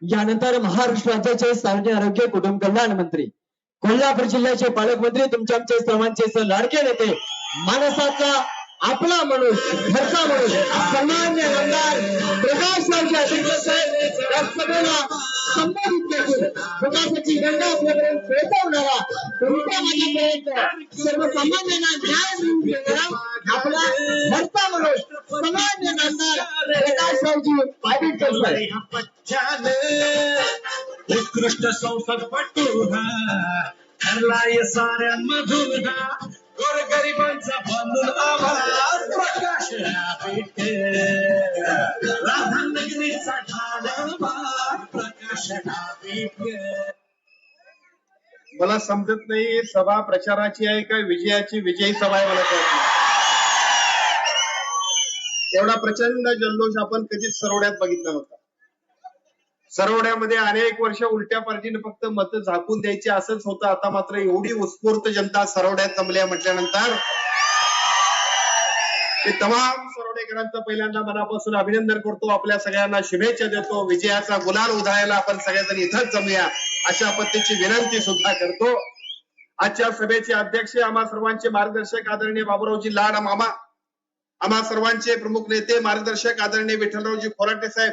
यानंतर महाराष्ट्र राज्याचे सार्वजनिक आरोग्य कुटुंब कल्याण मंत्री, कोल्हापूर जिल्ह्याचे पालकमंत्री, तुमच्या आमचे सर्वांचे लाडके नेते, माणसाचा आपला म्हणून घरचा म्हणून सन्मान्य आमदार प्रकाशरावजी आंबेडकर साहेब या सभेला संबोधित करून विकासाची गंगा आपल्यापर्यंत पोहोचवणारा तुमच्या माझ्यापर्यंत सर्वसामान्यांना न्याय मिळवून देणारा आपला घरचा म्हणून सन्मान्य आमदार प्रकाशरावजी आंबेडकर साहेब उत्कृष्ट संसदपटू ठरलाय साऱ्यांमधून गोरगरिबांचा बांधून आवाज प्रकाश आंबेडकर राधानगरीचा ठाणा प्रकाश आंबेडकर. मला समजत नाही सभा प्रचाराची आहे का विजयाची विजयी सभा आहे मला कळत. एवढा प्रचंड जल्लोष आपण कधीच सरवड्यात बघितला नव्हता. सरवड्यामध्ये अनेक वर्ष उलट्या पार्टीने फक्त मतं झाकून द्यायची असंच होतं. आता मात्र एवढी उत्स्फूर्त जनता सरवड्यात जमल्या म्हटल्यानंतर मी तमाम सरवडेकरांचं पहिल्यांदा मनापासून अभिनंदन करतो. आपल्या सगळ्यांना शुभेच्छा देतो. विजयाचा गुलाल उधळायला आपण सगळेजण इथंच जमूया अशा पद्धतीची विनंती सुद्धा करतो. आजच्या सभेचे अध्यक्ष, आम्हा सर्वांचे मार्गदर्शक आदरणीय बाबूरावजी लाड मामा, आम्हा सर्वांचे प्रमुख नेते मार्गदर्शक आदरणीय विठ्ठलरावजी खोराटे साहेब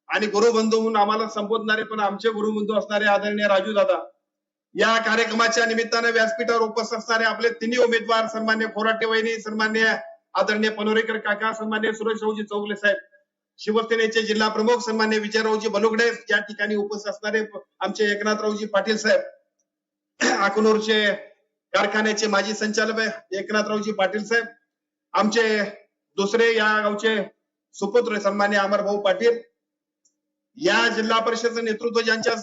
आणि गुरुबंधू म्हणून आम्हाला संबोधणारे पण आमचे गुरुबंधू असणारे आदरणीय राजू दादा, या कार्यक्रमाच्या निमित्ताने व्यासपीठावर उपस्थित असणारे आपले तिन्ही उमेदवार सन्मान्य खोराटे वहिनी, सन्मान्य आदरणीय पनोरेकर काका, सन्मान्य सुरेशरावजी चौगले साहेब, शिवसेनेचे जिल्हा प्रमुख सन्मान्य विजयरावजी बलुगडे, या ठिकाणी उपस्थित असणारे आमचे एकनाथरावजी पाटील साहेब, अकनूरचे कारखान्याचे माजी संचालक एकनाथरावजी पाटील साहेब, आमचे दुसरे या गावचे सुपुत्र सन्मान्य अमरभाऊ पाटील, या जिल्हा परिषदेचं नेतृत्व ज्यांच्या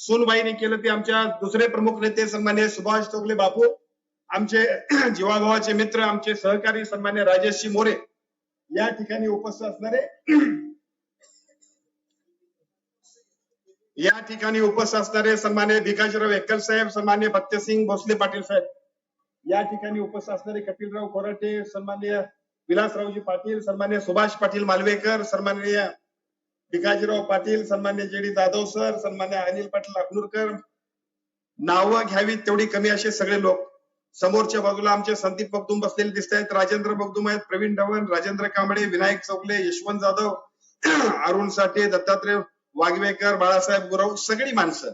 सोनबाईने केलं ते आमच्या दुसरे प्रमुख नेते सन्मान्य सुभाष चोगले बापू, आमचे जीवाभावाचे मित्र, आमचे सहकारी सन्मान्य राजेशजी मोरे, या ठिकाणी उपस्थित असणारे सन्मान्य भिकाजीराव एक्कल साहेब, सन्मान्य भक्तसिंग भोसले पाटील साहेब, या ठिकाणी उपस्थित असणारे कपिलराव खोराटे, सन्मान्य विलासरावजी पाटील, सन्मान्य सुभाष पाटील मालवेकर, सन्मान्य भिकाजीराव पाटील, सन्मान्य जेडी जाधव सर, सन्मान्य अनिल पाटील अकलूरकर, नावं घ्यावीत तेवढी कमी असे सगळे लोक. समोरच्या बाजूला आमचे संदीप बगदूम बसलेले दिसत आहेत, राजेंद्र बगदूम आहेत, प्रवीण धवन, राजेंद्र कांबळे, विनायक चौगले, यशवंत जाधव, अरुण साठे, दत्तात्रय वाघवेकर, बाळासाहेब गुरव, सगळी माणसं,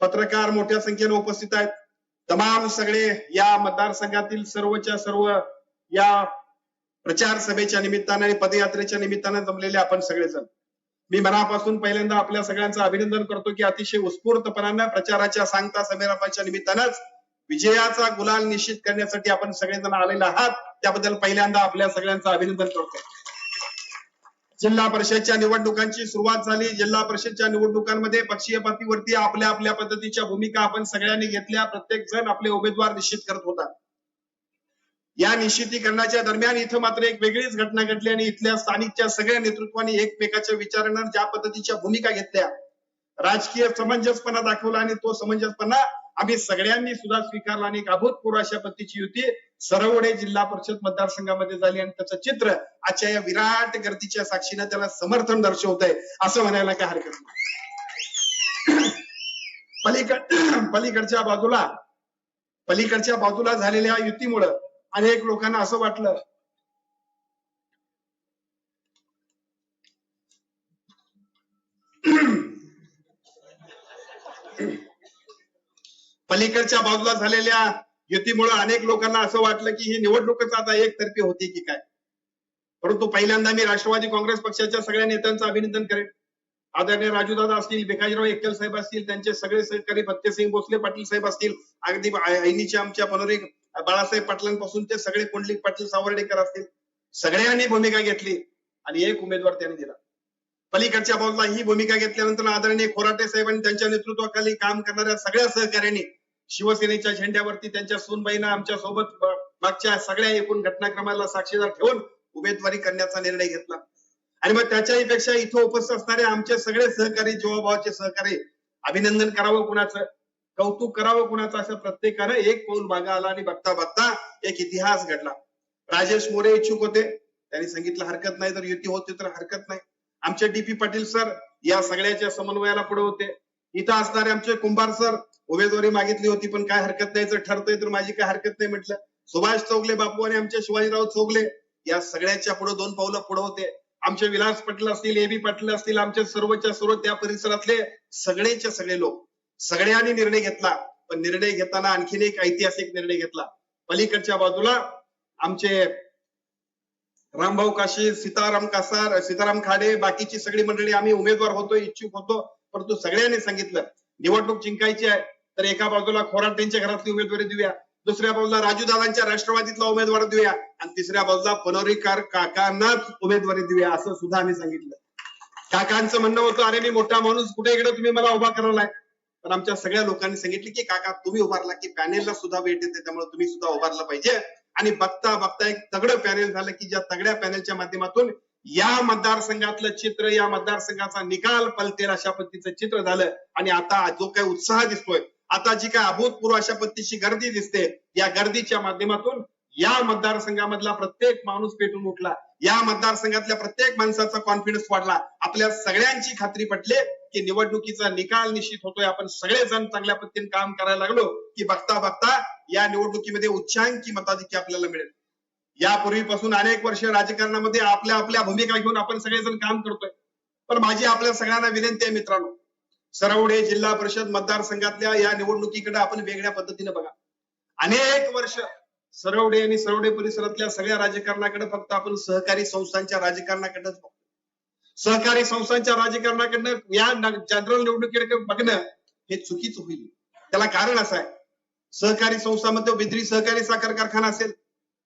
पत्रकार मोठ्या संख्येने उपस्थित आहेत. तमाम सगळे या मतदारसंघातील सर्वच्या सर्व या प्रचार सभेच्या निमित्ताने आणि पदयात्रेच्या निमित्ताने जमलेले आपण सगळेजण, मी मनापासून पहिल्यांदा आपल्या सगळ्यांचं अभिनंदन करतो की अतिशय उत्स्फूर्तपणानं प्रचाराच्या सांगता समेरापाच्या निमित्तानंच विजयाचा गुलाल निश्चित करण्यासाठी आपण सगळेजण आलेले आहात. त्याबद्दल पहिल्यांदा आपल्या सगळ्यांचं अभिनंदन करतो. जिल्हा परिषदच्या निवडणुकांची सुरुवात झाली. जिल्हा परिषदच्या निवडणुकांमध्ये पक्षीय पातळीवरती आपल्या आपल्या पद्धतीच्या भूमिका आपण सगळ्यांनी घेतल्या. प्रत्येक जण आपले उमेदवार निश्चित करत होता. या निश्चितीकरणाच्या दरम्यान इथं मात्र एक वेगळीच घटना घडली आणि इथल्या स्थानिकच्या सगळ्या नेतृत्वाने एकमेकाच्या विचारांना ज्या पद्धतीच्या भूमिका घेतल्या, राजकीय समंजसपणा दाखवला आणि तो समंजसपणा आम्ही सगळ्यांनी सुद्धा स्वीकारला आणि एक अभूतपूर्व अशा पद्धतीची युती सरवडे जिल्हा परिषद मतदारसंघामध्ये झाली आणि त्याचं चित्र आजच्या या विराट गर्दीच्या साक्षीनं त्याला समर्थन दर्शवत आहे असं म्हणायला काय हरकत नाही. पलीकडच्या बाजूला झालेल्या युतीमुळं अनेक लोकांना असं वाटलं की ही निवडणूकच आता एकतर्फी होती की काय. परंतु पहिल्यांदा मी राष्ट्रवादी काँग्रेस पक्षाच्या सगळ्या नेत्यांचं अभिनंदन करेन. आदरणीय राजूदादा असतील, भिकाजीराव एक्कल साहेब असतील, त्यांचे सगळे सहकारी भक्तसिंग भोसले पाटील साहेब असतील, अगदी ऐनीच्या आमच्या पनोरे बाळासाहेब पाटलांपासून ते सगळे कुंडलिक पाटील सावर्डेकर असतील, सगळ्यांनी भूमिका घेतली आणि एक उमेदवार त्यांनी दिला. पलीकडच्या बाजूला ही भूमिका घेतल्यानंतर आदरणीय खोराटे साहेबांनी त्यांच्या नेतृत्वाखाली काम करणाऱ्या सगळ्या सहकार्यांनी शिवसेनेच्या झेंड्यावरती त्यांच्या सूनबाईंना आमच्या सोबत मागच्या सगळ्या एकूण घटनाक्रमाला साक्षीदार ठेवून उमेदवारी करण्याचा निर्णय घेतला. आणि मग त्याच्याही पेक्षा इथं उपस्थित असणारे आमचे सगळे सहकारी, जीवाभावाचे सहकारी, अभिनंदन करावं कुणाचं, कौतुक करावं कुणाचं, असं प्रत्येकानं एक पाऊल मागे आला आणि बघता बघता एक इतिहास घडला. राजेश मोरे इच्छुक होते, त्यांनी सांगितलं हरकत नाही, जर युती होती तर हरकत नाही. आमचे डीपी पाटील सर या सगळ्याच्या समन्वयाला पुढे होते. इथं असणारे आमचे कुंभार सर उमेदवारी मागितली होती, पण काय हरकत नाही, जर ठरतंय तर माझी काय हरकत नाही म्हटलं. सुभाष चौगले बापू आणि आमचे शिवाजीराव चौगले या सगळ्याच्या पुढे 2 पावलं पुढे होते. आमचे विलास पाटील असतील, एबी पाटील असतील, आमचे सर्वच्या सर्व त्या परिसरातले सगळेच्या सगळे लोक सगळ्यांनी निर्णय घेतला. पण निर्णय घेताना आणखीन एक ऐतिहासिक निर्णय घेतला. पलीकडच्या बाजूला आमचे रामभाऊ काशी, सीताराम खाडे, बाकीची सगळी मंडळी आम्ही उमेदवार होतो, इच्छुक होतो. परंतु सगळ्यांनी सांगितलं निवडणूक जिंकायची आहे तर एका बाजूला खोराटेंच्या घरातली उमेदवारी देऊया, दुसऱ्या बाजूला राजूदादांच्या राष्ट्रवादीतला उमेदवार देऊया आणि तिसऱ्या बाजूला पनोरीकर काकांनाच उमेदवारी देऊया, असं सुद्धा आम्ही सांगितलं. काकांचं म्हणणं होतं, अरे मी मोठा माणूस, कुठे इकडे तुम्ही मला उभा करायलाय. तर आमच्या सगळ्या लोकांनी सांगितले की काका तुम्ही उभारला की पॅनेलला सुद्धा भेट येते, त्यामुळे तुम्ही सुद्धा उभारला पाहिजे. आणि बघता बघता एक तगडं पॅनेल झालं की ज्या तगड्या पॅनेलच्या माध्यमातून या मतदारसंघातलं चित्र, या मतदारसंघाचा निकाल पलटेल अशा पद्धतीचं चित्र झालं. आणि आता जो काही उत्साह दिसतोय, आता जी काय अभूतपूर्व अशा पद्धतीची गर्दी दिसते, या गर्दीच्या माध्यमातून या मतदारसंघामधला प्रत्येक माणूस पेटून उठला, या मतदारसंघातल्या प्रत्येक माणसाचा कॉन्फिडन्स वाढला. आपल्या सगळ्यांची खात्री पटली की निवडणुकीचा निकाल निश्चित होतोय, आपण सगळेजण चांगल्या पद्धतीने काम करायला लागलो की बघता बघता या निवडणुकीमध्ये उच्चांकी मताधिक्य आपल्याला मिळेल. यापूर्वीपासून अनेक वर्ष राजकारणामध्ये आपल्या आपल्या भूमिका घेऊन आपण सगळेजण काम करतोय. पण माझी आपल्या सगळ्यांना विनंती आहे मित्रांनो, सरवडे जिल्हा परिषद मतदारसंघातल्या या निवडणुकीकडे आपण वेगळ्या पद्धतीने बघा. अनेक वर्ष सरवडे आणि सरवडे परिसरातल्या सगळ्या राजकारणाकडे फक्त आपण सहकारी संस्थांच्या राजकारणाकडेच बघतो. सहकारी संस्थांच्या राजकारणाकडनं या जनरल निवडणुकीकडे बघणं हे चुकीचं होईल. त्याला कारण असं आहे, सहकारी संस्थांमध्ये बिद्री सहकारी साखर कारखाना असेल,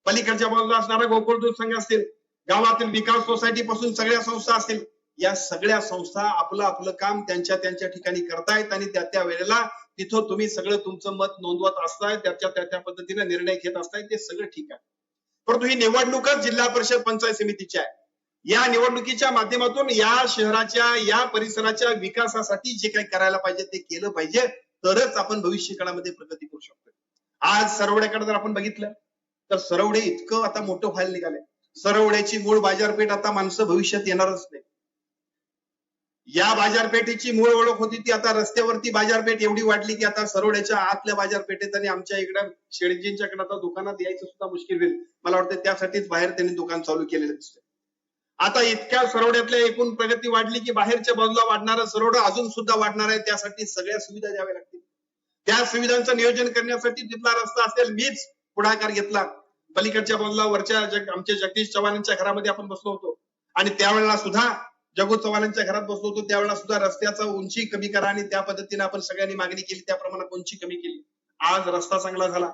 पलीकडच्या बाजूला असणारा गोकुळ दूध संघ असतील, गावातील विकास सोसायटी पासून सगळ्या संस्था असतील, या सगळ्या संस्था आपलं आपलं काम त्यांच्या त्यांच्या ठिकाणी करतायत आणि त्या त्या वेळेला तिथं तुम्ही सगळं तुमचं मत नोंदवत असताय, त्याच्या त्या पद्धतीने निर्णय घेत असताय, ते सगळं ठीक आहे. परंतु ही निवडणूकच जिल्हा परिषद पंचायत समितीची आहे. या निवडणुकीच्या माध्यमातून या शहराच्या, या परिसराच्या विकासासाठी जे काही करायला पाहिजे ते केलं पाहिजे, तरच आपण भविष्य काळामध्ये प्रगती करू शकतो. आज सरवड्याकडे जर आपण बघितलं तर सरवडे इतकं आता मोठं व्हायला निघालंय. सरवड्याची मूळ बाजारपेठ आता माणसं भविष्यात येणारच नाही. या बाजारपेठेची मूळ ओळख होती ती आता रस्त्यावरती बाजारपेठ एवढी वाढली की आता सरवड्याच्या आतल्या बाजारपेठेत आणि आमच्या इकडे शेळजींच्याकडे आता दुकानात यायचं सुद्धा मुश्किल होईल. मला वाटतं त्यासाठीच बाहेर त्यांनी दुकान चालू केलेलं दिसतंय. आता इतक्या सरवड्यातल्या एकूण प्रगती वाढली की बाहेरच्या बाजूला वाढणारं सरवडं अजून सुद्धा वाढणार आहे. त्यासाठी सगळ्या सुविधा द्याव्या लागतील. त्या सुविधांचं नियोजन करण्यासाठी तिथला रस्ता असेल, मीच पुढाकार घेतला. पलीकडच्या बाजूला वरच्या आमच्या जगदीश चव्हाणांच्या घरामध्ये आपण बसलो होतो आणि त्यावेळेला सुद्धा जगू चव्हाणांच्या घरात बसलो होतो, त्यावेळेला सुद्धा रस्त्याचा उंची कमी करा आणि त्या पद्धतीने आपण सगळ्यांनी मागणी केली, त्या प्रमाणात उंची कमी केली. आज रस्ता चांगला झाला,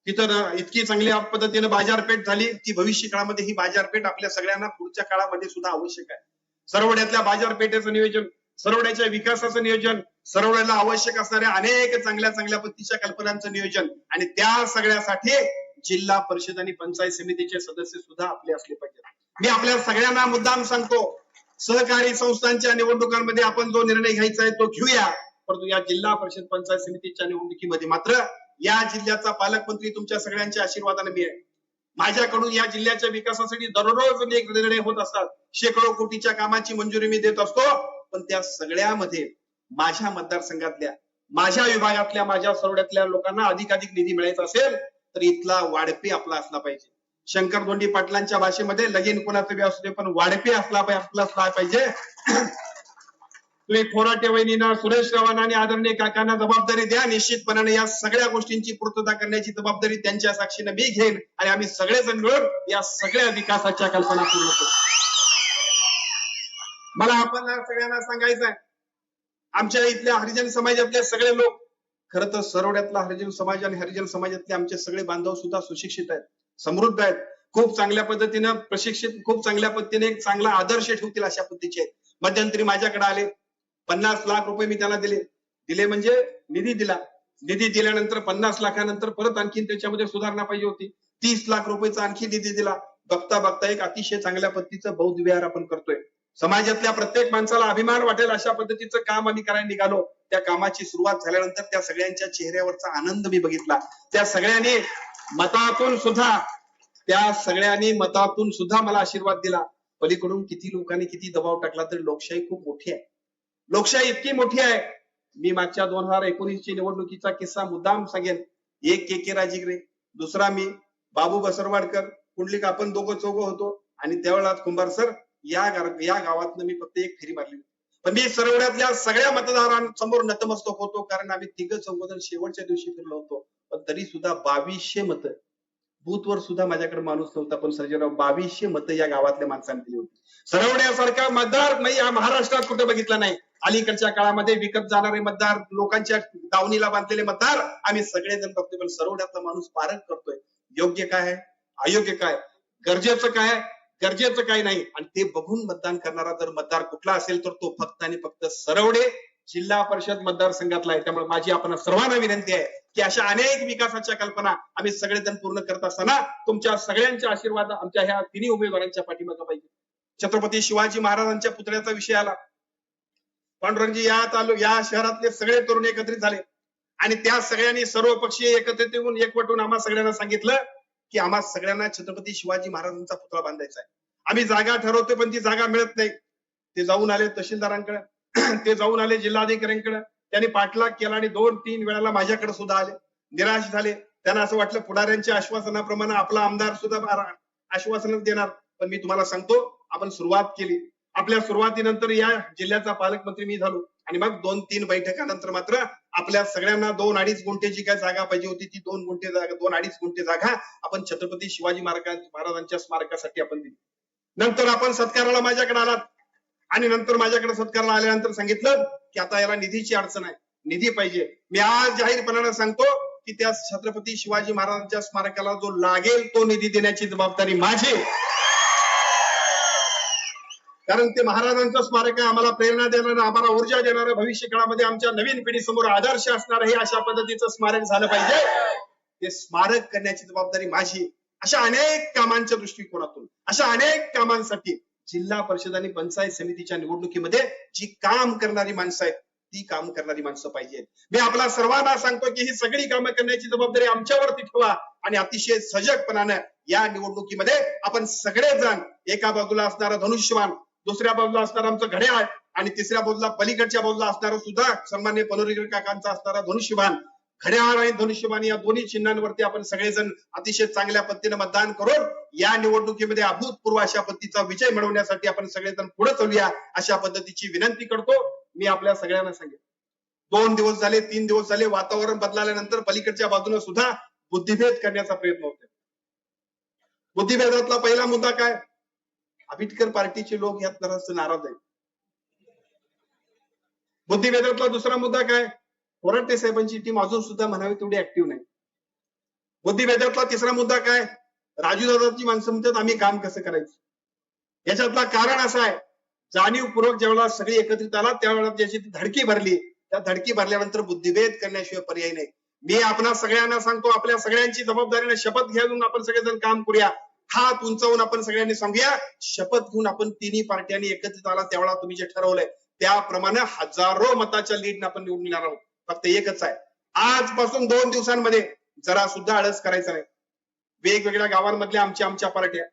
तिथं इतकी चांगल्या पद्धतीने बाजारपेठ झाली की भविष्य काळामध्ये ही बाजारपेठ आपल्या सगळ्यांना पुढच्या काळामध्ये सुद्धा आवश्यक आहे. सरवड्यातल्या बाजारपेठेचं नियोजन, सरवड्याच्या विकासाचं नियोजन, सरवड्याला आवश्यक असणाऱ्या अनेक चांगल्या चांगल्या पद्धतीच्या कल्पनांचं नियोजन आणि त्या सगळ्यासाठी जिल्हा परिषद आणि पंचायत समितीचे सदस्य सुद्धा आपले असले पाहिजेत. मी आपल्या सगळ्यांना मुद्दाम सांगतो, सहकारी संस्थांच्या निवडणुकांमध्ये आपण जो निर्णय घ्यायचा आहे तो घेऊया, परंतु या जिल्हा परिषद पंचायत समितीच्या निवडणुकीमध्ये मात्र या जिल्ह्याचा पालकमंत्री तुमच्या सगळ्यांच्या आशीर्वादाने मी आहे. माझ्याकडून या जिल्ह्याच्या विकासासाठी दररोज अनेक निर्णय होत असतात. शेकडो कोटीच्या कामाची मंजुरी मी देत असतो, पण त्या सगळ्यामध्ये माझ्या मतदारसंघातल्या, माझ्या विभागातल्या, माझ्या सरवड्यातल्या लोकांना अधिकाधिक निधी मिळायचा असेल तर इथला वाढपे आपला असला पाहिजे. शंकर दोंडी पाटलांच्या भाषेमध्ये लगीन कोणाचं बी असू दे पण वाढपे असला पाहिजे. तुम्ही खोराटे वहिनींना, सुरेश रावांना आणि आदरणीय काकांना जबाबदारी द्या. निश्चितपणाने या सगळ्या गोष्टींची पूर्तता करण्याची जबाबदारी त्यांच्या साक्षीने मी घेईन आणि आम्ही सगळेजण मिळून या सगळ्या विकासाच्या कल्पना पूर्ण करू. मला आपण सगळ्यांना सांगायचं आहे, आमच्या इथल्या हरिजन समाजातले सगळे लोक, खरं तर सरवड्यातला हरिजन समाज आणि हरिजन समाजातले आमचे सगळे बांधव सुद्धा सुशिक्षित आहेत, समृद्ध आहेत, खूप चांगल्या पद्धतीनं प्रशिक्षित, खूप चांगल्या पद्धतीने एक चांगला आदर्श ठेवतील अशा पद्धतीचे आहेत. मध्यंतरी माझ्याकडे आले, 50 लाख रुपये मी त्यांना दिले म्हणजे निधी दिला. निधी दिल्यानंतर 50 लाखानंतर परत आणखी त्याच्यामध्ये सुधारणा पाहिजे होती. 30 लाख रुपयाचा आणखी निधी दिला. बघता बघता एक अतिशय चांगल्या पद्धतीचं बौद्ध विहार आपण करतोय. समाजातल्या प्रत्येक माणसाला अभिमान वाटेल अशा पद्धतीचं काम आम्ही करायला निघालो. त्या कामाची सुरुवात झाल्यानंतर त्या सगळ्यांच्या चेहऱ्यावरचा आनंद मी बघितला. त्या सगळ्यांनी मतातून सुद्धा मला आशीर्वाद दिला. पलीकडून किती लोकांनी किती दबाव टाकला तरी लोकशाही खूप मोठी आहे. लोकशाही इतकी मोठी आहे. मी मागच्या 2019 निवडणुकीचा किस्सा मुद्दाम सांगेन. एक के राजीगरे, दुसरा मी, बाबू बसरवाडकर, कुंडलिक, आपण दोघं चौघं होतो आणि त्यावेळेला कुंभार सर या गावातनं मी फक्त एक फेरी मारली. पण मी सरवड्यातल्या सगळ्या मतदारांसमोर नतमस्तक होतो, कारण आम्ही तिघं चौघजण शेवटच्या दिवशी फिरलो होतो. पण तरी सुद्धा 2200 मतं, बूथवर सुद्धा माझ्याकडे माणूस नव्हता, पण सर्जेराव 2200 मतं या गावातल्या माणसांनी दिली होती. सरवड्यासारखा मतदार मी या महाराष्ट्रात कुठे बघितला नाही. अलीकडच्या काळामध्ये विकत जाणारे मतदार, लोकांच्या दावणीला बांधलेले मतदार आम्ही सगळेजण बघतोय, पण सरवड्यातला माणूस पारख करतोय. योग्य काय आहे, अयोग्य काय, गरजेचं काय, गरजेचं काय नाही, आणि ते बघून मतदान करणारा जर मतदार कुठला असेल तर तो फक्त आणि फक्त सरवडे जिल्हा परिषद मतदारसंघातला आहे. त्यामुळे माझी आपण सर्वांना विनंती आहे की अशा अनेक विकासाच्या कल्पना आम्ही सगळेजण पूर्ण करत असताना तुमच्या सगळ्यांच्या आशीर्वाद आमच्या ह्या तिन्ही उमेदवारांच्या पाठीमागे पाहिजे. छत्रपती शिवाजी महाराजांच्या पुतळ्याचा विषय आला. पांडुरंगजी या शहरातले सगळे तरुण एकत्रित झाले आणि त्या सगळ्यांनी सर्व पक्षीय एकत्रित येऊन एकवटून आम्हा सगळ्यांना सांगितलं की आम्हा सगळ्यांना छत्रपती शिवाजी महाराजांचा पुतळा बांधायचा आहे. आम्ही जागा ठरवतोय पण ती जागा मिळत नाही. ते जाऊन आले तहसीलदारांकडे, ते जाऊन आले जिल्हाधिकाऱ्यांकडे, त्यांनी पाठलाग केला आणि 2-3 वेळाला माझ्याकडे सुद्धा आले. निराश झाले. त्यांना असं वाटलं पुढाऱ्यांच्या आश्वासनाप्रमाणे आपला आमदार सुद्धा आश्वासन देणार. पण मी तुम्हाला सांगतो, आपण सुरुवात केली. आपल्या सुरुवातीनंतर या जिल्ह्याचा पालकमंत्री मी झालो आणि मग 2-3 बैठकानंतर मात्र आपल्या सगळ्यांना 2-2.5 गुंठे जी काय जागा पाहिजे होती ती 2-2.5 गुंठे जागा आपण छत्रपती शिवाजी महाराजांच्या स्मारकासाठी आपण दिली. नंतर आपण सत्काराला माझ्याकडे आलात आणि नंतर माझ्याकडे सत्काराला आल्यानंतर सांगितलं की आता याला निधीची अडचण आहे, निधी पाहिजे. मी आज जाहीरपणाने सांगतो की त्या छत्रपती शिवाजी महाराजांच्या स्मारकाला जो लागेल तो निधी देण्याची जबाबदारी माझी, कारण ते महाराजांचं स्मारक आहे. आम्हाला प्रेरणा देणारं, आम्हाला ऊर्जा देणारं, भविष्य काळामध्ये आमच्या नवीन पिढीसमोर आदर्श असणारं हे अशा पद्धतीचं स्मारक झालं पाहिजे. ते स्मारक करण्याची जबाबदारी माझी. अशा अनेक कामांच्या दृष्टिकोनातून, अशा अनेक कामांसाठी जिल्हा परिषद आणि पंचायत समितीच्या निवडणुकीमध्ये जी काम करणारी माणसं आहेत ती काम करणारी माणसं पाहिजेत. मी आपल्या सर्वांना सांगतो की ही सगळी कामं करण्याची जबाबदारी आमच्यावरती ठेवा आणि अतिशय सजगपणानं या निवडणुकीमध्ये आपण सगळेजण, एका बाजूला असणारा धनुष्यबाण, दुसऱ्या बाजूला असणारा आमचं घड्याळ आणि तिसऱ्या बाजूला पलीकडच्या बाजूला असणारा सुद्धा सन्मान्य पनोरीकर काकांचा असणारा धनुष्यबाण, घड्याळ आणि धनुष्यबाण या दोन्ही चिन्हांवरती आपण सगळेजण अतिशय चांगल्या पद्धतीने मतदान करून या निवडणुकीमध्ये अभूतपूर्व अशा पद्धतीचा विजय मिळवण्यासाठी आपण सगळेजण पुढे चालूया अशा पद्धतीची विनंती करतो. मी आपल्या सगळ्यांना सांगेन, 2 दिवस झाले, 3 दिवस झाले, वातावरण बदलल्यानंतर पलीकडच्या बाजूने सुद्धा बुद्धिभेद करण्याचा प्रयत्न होतो. बुद्धिभेदातला पहिला मुद्दा काय, आंबेडकर पार्टीचे लोक यात नाराज आहेत. बुद्धिभेदातला दुसरा मुद्दा काय, कोराटे साहेबांची टीम अजून सुद्धा म्हणावी तेवढी ऍक्टिव्ह नाही. बुद्धिभेदातला तिसरा मुद्दा काय, राजूदादाची माणसं म्हणतात आम्ही काम कसं करायचं. याच्यातला कारण असं आहे, जाणीवपूर्वक ज्यावेळेला सगळी एकत्रित आला त्यावेळेला त्याची धडकी भरली. त्या धडकी भरल्यानंतर बुद्धिभेद करण्याशिवाय पर्याय नाही. मी आपणा सगळ्यांना सांगतो, आपल्या सगळ्यांची जबाबदारीने शपथ घेऊन आपण सगळेजण काम करूया. हात उंचावून आपण सगळ्यांनी सांगूया, शपथ घेऊन आपण तिन्ही पार्ट्यांनी एकत्रित आला त्यावेळेला तुम्ही जे ठरवलंय त्याप्रमाणे हजारो मताच्या लीडने आपण निवडून येणार आहोत. फक्त एकच आहे, आजपासून 2 दिवसांमध्ये जरा सुद्धा आळस करायचा नाही. वेगवेगळ्या गावांमधल्या आमच्या पार्ट्या,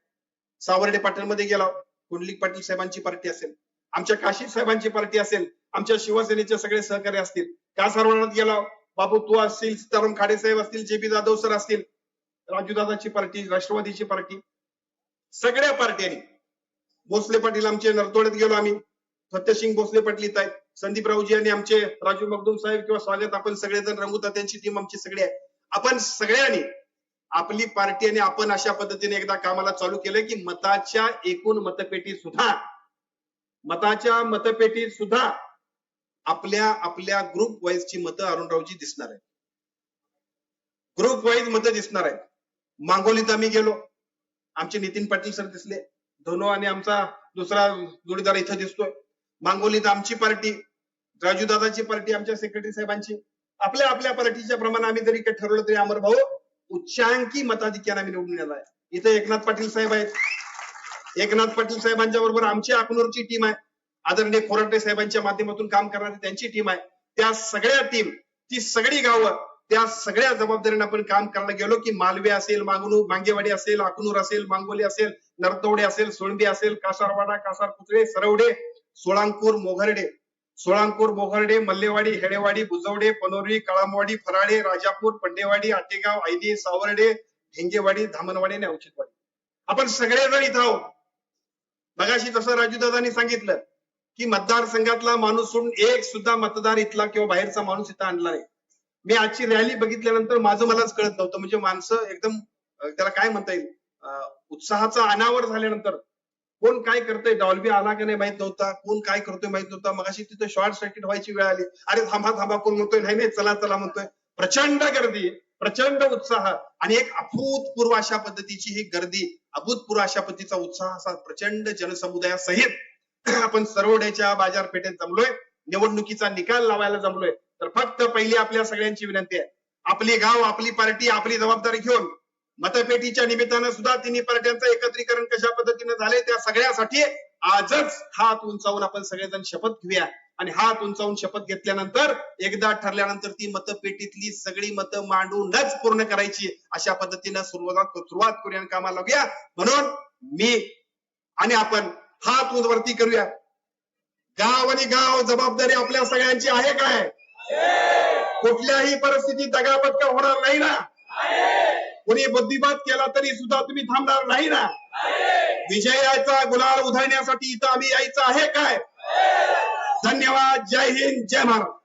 सावर्डे पाटणमध्ये गेला कुंडलिक पाटील साहेबांची पार्टी असेल, आमच्या काशी साहेबांची पार्टी असेल, आमच्या शिवसेनेचे सगळे सहकारी असतील, कासारवणात गेला बाबू तू असतील, सीताराम खाडे साहेब असतील, जे.पी. जाधव सर असतील, राजूदादाची पार्टी, राष्ट्रवादीची पार्टी, सगळ्या पार्ट्यांनी, भोसले पाटील आमचे नरतोड्यात गेलो आम्ही, फतेसिंग भोसले पाटील येत आहेत, संदीप राऊजी आणि आमचे राजू मगदूम साहेब किंवा स्वागत, आपण सगळेजण रंगूता त्यांची टीम आमची सगळी आहे. आपण सगळ्यांनी आपली पार्टी आणि आपण अशा पद्धतीने एकदा कामाला चालू केलं की मताच्या एकूण मतपेटीत सुद्धा आपल्या ग्रुप वाईजची मतं अरुणरावजी दिसणार आहेत. ग्रुप वाईज मतं दिसणार आहेत. मांगोलीत आम्ही गेलो, आमचे नितीन पाटील सर दिसले, धनो आणि आमचा दुसरा जोडीदार इथं दिसतोय. मांगोलीत आमची पार्टी, राजूदादाची पार्टी, आमच्या सेक्रेटरी साहेबांची, आपल्या पार्टीच्या प्रमाणे आम्ही जरी काही ठरवलं तरी अमर भाऊ उच्चांकी मताधिक्याने आम्ही निवडून येणार आहे. इथं एकनाथ पाटील साहेब आहेत, एकनाथ पाटील साहेबांच्या बरोबर आमची अकनूरची टीम आहे, आदरणीय कोराटे साहेबांच्या माध्यमातून काम करणारी त्यांची टीम आहे. त्या सगळ्या टीम, ती सगळी गावं, त्या सगळ्या जबाबदारीने आपण काम करायला गेलो की मालवे असेल, मांगेवाडी असेल, अकनूर असेल, मांगोली असेल, नरतवडे असेल, सोळंबी असेल, कासारवाडा, कासारपुतळे, सरवडे, सोळांकूर, मोघर्डे, सोळांपूर, बोगर्डे, मल्लेवाडी, हेडेवाडी, बुजवडे, पनोरी, कळामवाडी, फराडे, राजापूर, पंडेवाडी, आटेगाव, आयली, सावर्डे, ढेंगेवाडी, धामणवाडी आणि औचितवाडी. आपण सगळेजण इथं आहोत. मगाशी तसं राजूदादांनी सांगितलं की मतदारसंघातला माणूस सोडून एक सुद्धा मतदार इथला किंवा बाहेरचा माणूस इथं आणला नाही. मी आजची रॅली बघितल्यानंतर माझं मलाच कळत नव्हतं. म्हणजे माणसं एकदम त्याला काय म्हणता येईल, उत्साहाचा अनावर झाल्यानंतर कोण काय करतोय, डॉल्बी आला की नाही माहित नव्हता, कोण काय करतोय माहित नव्हता. मगाशी तिथे शॉर्ट सर्किट व्हायची वेळ आली. अरे थांबा थांबा, कोण म्हणतोय नाही नाही चला चला म्हणतोय. प्रचंड गर्दी, प्रचंड उत्साह आणि एक अभूतपूर्व अशा पद्धतीची ही गर्दी, अभूतपूर्व अशा पद्धतीचा उत्साह असा प्रचंड जनसमुदायासहित आपण सरवड्याच्या बाजारपेठेत जमलोय. निवडणुकीचा निकाल लावायला जमलोय. तर फक्त पहिली आपल्या सगळ्यांची विनंती आहे, आपली गाव, आपली पार्टी, आपली जबाबदारी घेऊन मतपेटीच्या निमित्तानं सुद्धा तिन्ही पार्ट्यांचं एकत्रीकरण कशा पद्धतीने झाले त्या सगळ्यासाठी आजच हात उंचावून आपण सगळेजण शपथ घेऊया. आणि हात उंचावून शपथ घेतल्यानंतर, एकदा ठरल्यानंतर ती मतपेटीतली सगळी मतं मांडूनच पूर्ण करायची. अशा पद्धतीनं सुरुवात करूया, कामाला लागूया. म्हणून मी आणि आपण हात वरती करूया. गाव आणि गाव जबाबदारी आपल्या सगळ्यांची आहे काय? कुठल्याही परिस्थितीत दगापटका होणार नाही ना? कोणी बुद्धिवाद केला तरी सुद्धा तुम्ही थांबणार नाही ना? विजयाचा गुलाल उधळण्यासाठी इथं आम्ही यायचं आहे काय? धन्यवाद. जय हिंद, जय महाराष्ट्र.